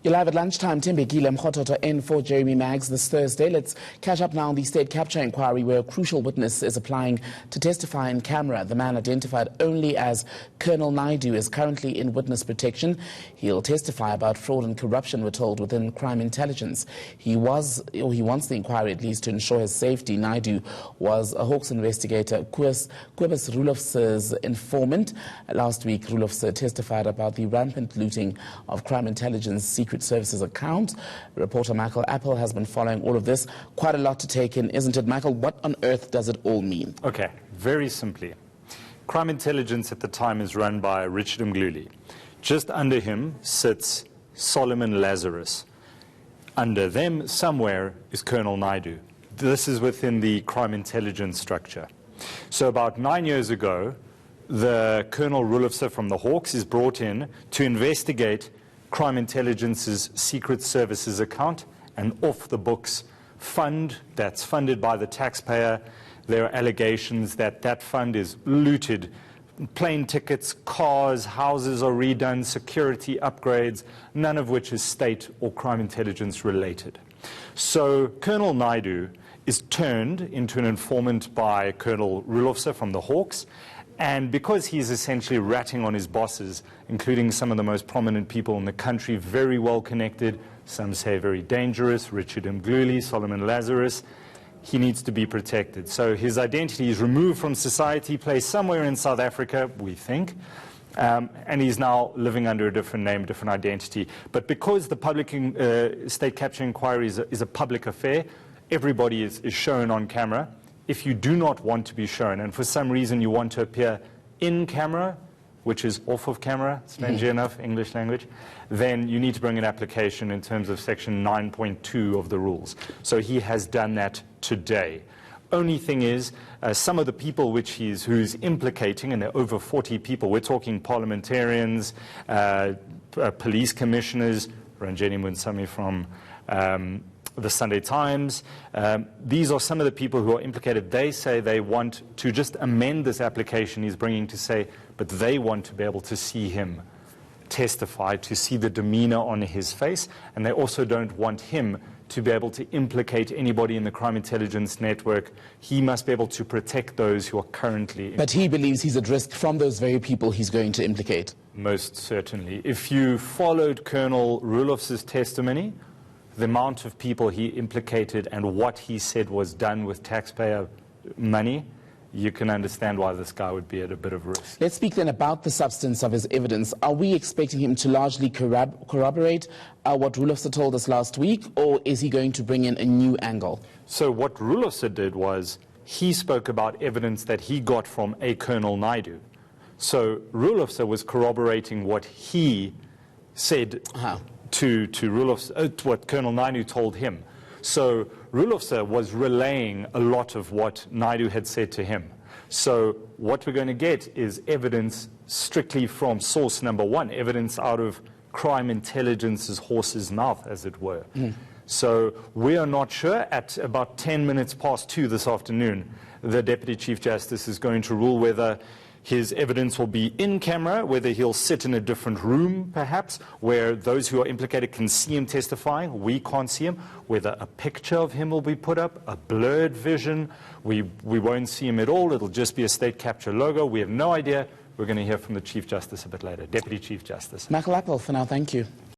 You're live at lunchtime. Timbekile Mkhototo in for Jeremy Maggs this Thursday. Let's catch up now on the state capture inquiry where a crucial witness is applying to testify in camera. The man identified only as Colonel Naidoo is currently in witness protection. He'll testify about fraud and corruption, we're told, within crime intelligence. He wants the inquiry at least to ensure his safety. Naidoo was a Hawks investigator, Kobus Roelofse's informant. Last week, Roelofse testified about the rampant looting of crime intelligence secret services accounts. Reporter Michael Apple has been following all of this. Quite a lot to take in, isn't it, Michael? What on earth does it all mean? Okay, very simply. Crime intelligence at the time is run by Richard Mgluli. Just under him sits Solomon Lazarus. Under them somewhere is Colonel Naidoo. This is within the crime intelligence structure. So about 9 years ago, the Colonel Roelofse from the Hawks is brought in to investigate crime intelligence's secret services account, an off-the-books fund that's funded by the taxpayer. There are allegations that that fund is looted. Plane tickets, cars, houses are redone, security upgrades, none of which is state or crime intelligence related. So Colonel Naidoo is turned into an informant by Colonel Roelofse from the Hawks. And because he's essentially ratting on his bosses, including some of the most prominent people in the country, very well connected, some say very dangerous, Richard Mgluli, Solomon Lazarus, he needs to be protected. So his identity is removed from society, placed somewhere in South Africa, we think, and he's now living under a different name, different identity. But because the public state capture inquiry is a public affair, everybody is shown on camera. If you do not want to be shown, and for some reason you want to appear in camera, which is off of camera, strangely enough, English language, then you need to bring an application in terms of section 9.2 of the rules. So he has done that today. Only thing is, some of the people who's implicating, and there are over 40 people, we're talking parliamentarians, police commissioners, Ranjeni Munsami from the Sunday Times. These are some of the people who are implicated. They say they want to just amend this application he's bringing to say, but they want to be able to see him testify, to see the demeanor on his face, and they also don't want him to be able to implicate anybody in the crime intelligence network. He must be able to protect those who are currently... But he believes he's at risk from those very people he's going to implicate. Most certainly. If you followed Colonel Roelofse's testimony, the amount of people he implicated and what he said was done with taxpayer money, you can understand why this guy would be at a bit of risk. Let's speak then about the substance of his evidence. Are we expecting him to largely corroborate what Roelofse told us last week, or is he going to bring in a new angle? So what Roelofse did was he spoke about evidence that he got from a Colonel Naidoo. So Roelofse was corroborating what he said to Roelofse, what Colonel Naidoo told him. So Roelofse was relaying a lot of what Naidoo had said to him. So what we're going to get is evidence strictly from source number one, evidence out of crime intelligence's horse's mouth, as it were. So we are not sure. At about 10 minutes past 2 this afternoon, the Deputy Chief Justice is going to rule whether his evidence will be in camera, whether he'll sit in a different room, perhaps, where those who are implicated can see him testifying. We can't see him. Whether a picture of him will be put up, a blurred vision. We won't see him at all. It'll just be a state capture logo. We have no idea. We're going to hear from the Chief Justice a bit later. Deputy Chief Justice. Michael Apple, for now, thank you.